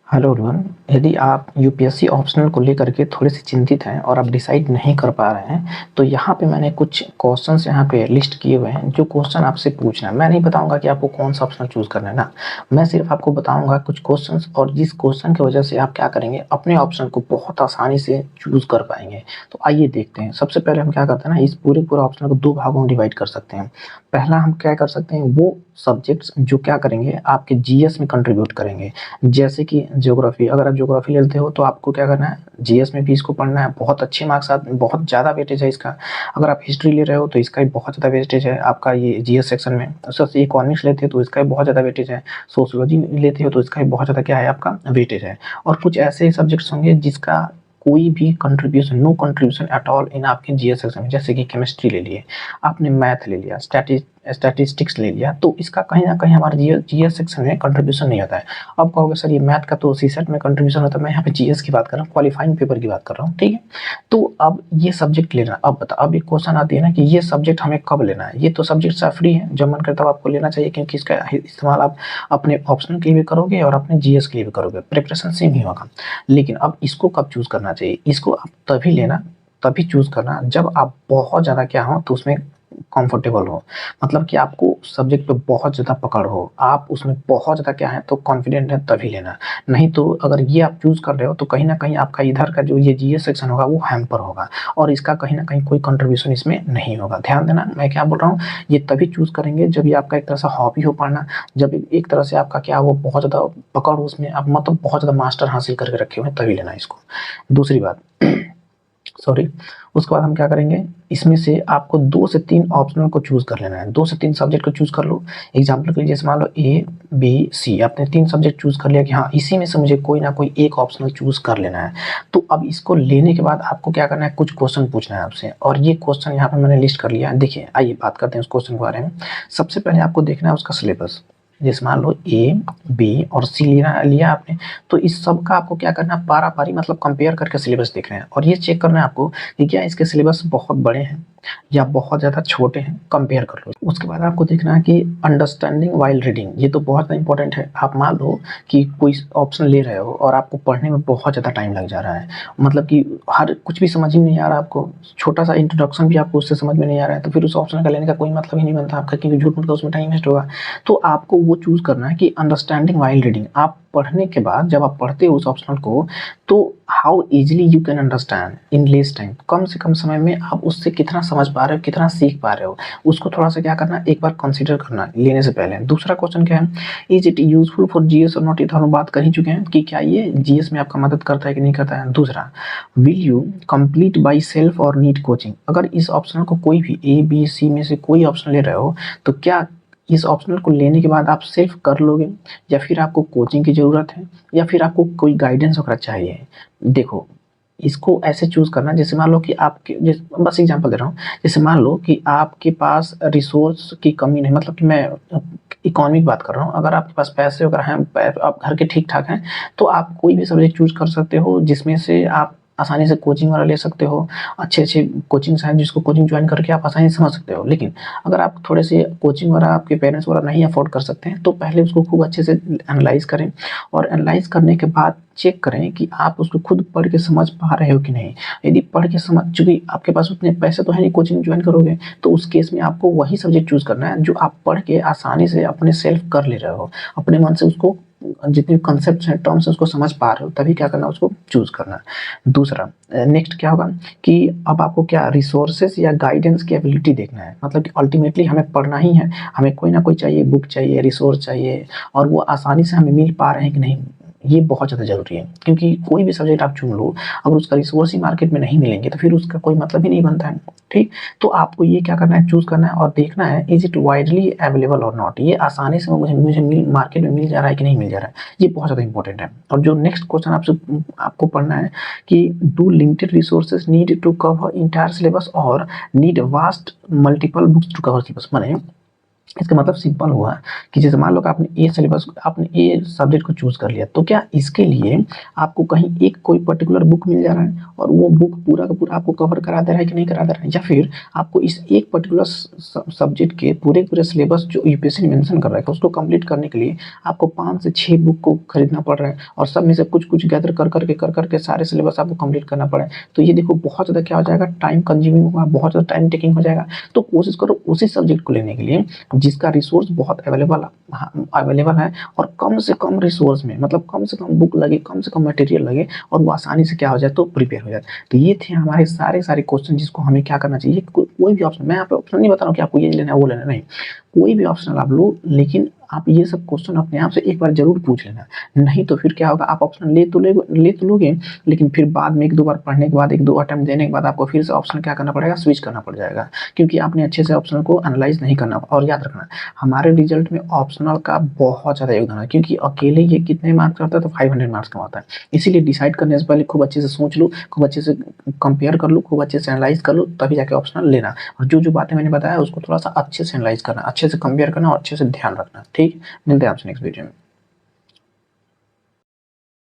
Hello everyone. यदि आप UPSC optional को लेकर के थोड़े से चिंतित हैं और आप डिसाइड नहीं कर पा रहे हैं, तो यहाँ पे मैंने कुछ क्वेश्चंस यहाँ पे लिस्ट किए हुए हैं जो क्वेश्चन आपसे पूछना है। मैं नहीं बताऊंगा कि आपको कौन सा ऑप्शनल चूज़ करना है ना, मैं सिर्फ आपको बताऊंगा कुछ क्वेश्चंस, और जिस क्वेश्चन की वजह से आप क्या करेंगे, अपने ऑप्शन को बहुत आसानी से चूज़ कर पाएंगे। तो आइए देखते हैं। सबसे पहले हम क्या करते हैं ना, इस पूरे ऑप्शनल को दो भागों में डिवाइड कर सकते हैं। पहला हम क्या कर सकते हैं, वो सब्जेक्ट्स जो क्या करेंगे, आपके जीएस में कंट्रीब्यूट करेंगे। जैसे कि ज्योग्राफी, अगर आप ज्योग्राफी लेते हो तो आपको क्या करना है, जीएस में भी इसको पढ़ना है। बहुत अच्छे मार्क्स आते, बहुत ज़्यादा वेटेज है इसका। अगर आप हिस्ट्री ले रहे हो तो इसका भी बहुत ज़्यादा वेटेज है आपका ये जीएस सेक्शन में। उससे इकोनॉमिक्स लेते हो तो इसका भी बहुत ज़्यादा वेटेज है। सोशियोलॉजी लेते हो तो इसका भी बहुत ज़्यादा क्या है, आपका वेटेज है। और कुछ ऐसे सब्जेक्ट्स होंगे जिसका कोई भी contribution, no contribution at all in आपके जीएस सेक्शन में। जैसे कि केमिस्ट्री ले लिए आपने, मैथ ले लिया, स्टैटिस्टिक्स ले लिया, तो इसका कहीं ना कहीं हमारे जीएस सेक्शन में कंट्रीब्यूशन नहीं होता है। अब कहोगे सर ये मैथ का तो सीसेट में कंट्रीब्यूशन होता है, मैं यहाँ पे जीएस की बात कर रहा हूँ, क्वालिफाइंग पेपर की बात कर रहा हूँ, ठीक है। तो अब ये सब्जेक्ट लेना, अब बता, अब एक क्वेश्चन आती है ना कि ये सब्जेक्ट हमें कब लेना है। ये तो सब्जेक्ट फ्री है, जब मन करता है आपको लेना चाहिए, क्योंकि इसका इस्तेमाल आप अपने ऑप्शनल के लिए भी करोगे और अपने जीएस के लिए भी करोगे, प्रिपरेशन सेम ही होगा। लेकिन अब इसको कब चूज करना चाहिए, इसको आप तभी लेना, तभी चूज करना जब आप बहुत ज़्यादा क्या हो तो उसमें कंफर्टेबल हो। मतलब कि आपको सब्जेक्ट पे बहुत ज़्यादा पकड़ हो, आप उसमें बहुत ज़्यादा क्या है तो कॉन्फिडेंट है, तभी लेना। नहीं तो अगर ये आप चूज़ कर रहे हो तो कहीं ना कहीं आपका इधर का जो ये जीएस सेक्शन होगा वो हैम्पर होगा, और इसका कहीं ना कहीं कोई कंट्रीब्यूशन इसमें नहीं होगा। ध्यान देना, मैं क्या बोल रहा हूँ, ये तभी चूज़ करेंगे जब ये आपका एक तरह से हॉबी हो पढ़ना, जब एक तरह से आपका क्या वो बहुत ज़्यादा पकड़ हो उसमें, आप मतलब बहुत ज़्यादा मास्टर हासिल करके रखे हुए हैं, तभी लेना इसको। दूसरी बात सॉरी, उसके बाद हम क्या करेंगे, इसमें से आपको 2 से 3 ऑप्शनल को चूज़ कर लेना है। 2 से 3 सब्जेक्ट को चूज़ कर लो। एग्जाम्पल के लिए जैसे मान लो ए, बी, सी, आपने 3 सब्जेक्ट चूज़ कर लिया कि हाँ इसी में से मुझे कोई ना कोई एक ऑप्शनल चूज़ कर लेना है। तो अब इसको लेने के बाद आपको क्या करना है, कुछ क्वेश्चन पूछना है आपसे, और ये क्वेश्चन यहाँ पे मैंने लिस्ट कर लिया है। देखिए आइए बात करते हैं उस क्वेश्चन के बारे में। सबसे पहले आपको देखना है उसका सिलेबस। जैसे मान लो ए, बी और सी लिया आपने, तो इस सब का आपको क्या करना है, पारा पारी मतलब कंपेयर करके सिलेबस देखना है, और ये चेक करना है आपको कि क्या इसके सिलेबस बहुत बड़े हैं या बहुत ज़्यादा छोटे हैं, कंपेयर कर लो। उसके बाद आपको देखना है कि अंडरस्टैंडिंग वाइल रीडिंग, ये तो बहुत इंपॉर्टेंट है। आप मान लो कि कोई ऑप्शन ले रहे हो और आपको पढ़ने में बहुत ज़्यादा टाइम लग जा रहा है, मतलब कि हर कुछ भी समझ ही नहीं आ रहा आपको, छोटा सा इंट्रोडक्शन भी आपको उससे समझ में नहीं आ रहा है, तो फिर उस ऑप्शन का लेने का कोई मतलब ही नहीं बनता आपका, क्योंकि झूठ मूठ का उसमें टाइम वेस्ट होगा। तो आपको वो चूज़ करना है कि अंडरस्टैंडिंग वाइल रीडिंग, आप पढ़ने के बाद जब आप पढ़ते हो उस ऑप्शनल को, तो how easily you can understand in less time, कम से कम समय में आप उससे कितना समझ पा रहे हो, कितना सीख पा रहे हो, उसको थोड़ा सा क्या करना, एक बार कंसीडर करना लेने से पहले। दूसरा क्वेश्चन क्या है, is it useful for GS और नॉट, ये तो हम बात कर ही चुके हैं कि क्या ये जीएस में आपका मदद करता है कि नहीं करता है। दूसरा, will you complete by self और नीड कोचिंग, अगर इस ऑप्शन को कोई भी ए बी सी में से कोई ऑप्शन ले रहे हो, तो क्या इस ऑप्शनल को लेने के बाद आप सिर्फ कर लोगे, या फिर आपको कोचिंग की ज़रूरत है, या फिर आपको कोई गाइडेंस वगैरह चाहिए। देखो, इसको ऐसे चूज़ करना, जैसे मान लो कि आपके, बस एग्जांपल दे रहा हूँ, जैसे मान लो कि आपके पास रिसोर्स की कमी नहीं, मतलब कि मैं इकोनॉमिक बात कर रहा हूँ, अगर आपके पास पैसे वगैरह हैं, आप घर के ठीक ठाक हैं, तो आप कोई भी सब्जेक्ट चूज़ कर सकते हो जिसमें से आप आसानी से कोचिंग वगैरह ले सकते हो। अच्छे अच्छे कोचिंग्स हैं जिसको कोचिंग ज्वाइन करके आप आसानी से समझ सकते हो। लेकिन अगर आप थोड़े से कोचिंग वगैरह आपके पेरेंट्स वगैरह नहीं अफोर्ड कर सकते हैं, तो पहले उसको खूब अच्छे से एनालाइज करें, और एनालाइज करने के बाद चेक करें कि आप उसको खुद पढ़ के समझ पा रहे हो कि नहीं। यदि पढ़ के समझ, चूंकि आपके पास उतने पैसे तो है नहीं कोचिंग ज्वाइन करोगे, तो उस केस में आपको वही सब्जेक्ट चूज करना है जो आप पढ़ के आसानी से अपने सेल्फ कर ले रहे हो, अपने मन से उसको जितने कंसेप्ट हैं, टर्म्स हैं, उसको समझ पा रहे हो, तभी क्या करना, उसको चूज करना। दूसरा, नेक्स्ट क्या होगा कि अब आपको क्या रिसोर्सेस या गाइडेंस की एबिलिटी देखना है, मतलब कि अल्टीमेटली हमें पढ़ना ही है, हमें कोई ना कोई चाहिए, बुक चाहिए, रिसोर्स चाहिए, और वो आसानी से हमें मिल पा रहे हैं कि नहीं, ये बहुत ज़्यादा ज़रूरी है। क्योंकि कोई भी सब्जेक्ट आप चुन लो, अगर उसका रिसोर्स ही मार्केट में नहीं मिलेंगे तो फिर उसका कोई मतलब ही नहीं बनता है, ठीक। तो आपको ये क्या करना है, चूज़ करना है और देखना है इज इट वाइडली अवेलेबल और नॉट, ये आसानी से मुझे मार्केट में मिल जा रहा है कि नहीं मिल जा रहा है, ये बहुत ज़्यादा इंपॉर्टेंट है। और जो नेक्स्ट क्वेश्चन आपको पढ़ना है कि do limited resources need to cover entire syllabus और need vast multiple books to cover syllabus, माने इसका मतलब सिंपल हुआ कि जैसे मान लो कि आपने ए सब्जेक्ट को चूज़ कर लिया, तो क्या इसके लिए आपको कहीं एक कोई पर्टिकुलर बुक मिल जा रहा है और वो बुक पूरा का पूरा आपको कवर करा दे रहा है कि नहीं करा दे रहा है? या फिर आपको इस एक पर्टिकुलर सब्जेक्ट के पूरे सिलेबस जो यूपीएससी ने मेंशन कर रखा है उसको कंप्लीट करने के लिए आपको 5 से 6 बुक को खरीदना पड़ रहा है और सब में से कुछ-कुछ गैदर कर कर के सारे सिलेबस आपको कंप्लीट करना पड़ा है। तो ये देखो बहुत ज़्यादा क्या हो जाएगा, टाइम कंज्यूमिंग होगा, बहुत ज़्यादा टाइम टेकिंग हो जाएगा। तो कोशिश करो उसी सब्जेक्ट को लेने के लिए जिसका रिसोर्स बहुत अवेलेबल है और कम से कम रिसोर्स में, मतलब कम से कम बुक लगे, कम से कम मटेरियल लगे और वो आसानी से क्या हो जाए तो प्रिपेयर हो जाए। तो ये थे हमारे सारे क्वेश्चन जिसको हमें क्या करना चाहिए। कोई भी ऑप्शन, मैं यहाँ पे ऑप्शन नहीं बता रहा हूँ कि आपको ये लेना है वो लेना नहीं, कोई भी ऑप्शनल आप लो, लेकिन आप ये सब क्वेश्चन अपने आप से एक बार जरूर पूछ लेना। नहीं तो फिर क्या होगा, आप ऑप्शन ले तो लोगे, लेकिन फिर बाद में एक दो बार पढ़ने के बाद, एक दो अटेम्प्ट देने के बाद आपको फिर से ऑप्शन क्या करना पड़ेगा, स्विच करना पड़ जाएगा, क्योंकि आपने अच्छे से ऑप्शनल को एनालाइज नहीं करना। और याद रखना हमारे रिजल्ट में ऑप्शनल का बहुत ज़्यादा योगदान है, क्योंकि अकेले ये कितने मार्क्स करता है तो 500 मार्क्स कमाता है। इसीलिए डिसाइड करने से पहले खूब अच्छे से सोच लो, खूब अच्छे से कंपेयर कर लो, खूब अच्छे से एनालाइज कर लो, तभी जाके ऑप्शनल लेना। और जो जो बातें मैंने बताया उसको थोड़ा सा अच्छे से एनालाइज करना, अच्छे से कंपेयर करना और अच्छे से ध्यान रखना। ठीक, मिलते हैं आपसे नेक्स्ट वीडियो में।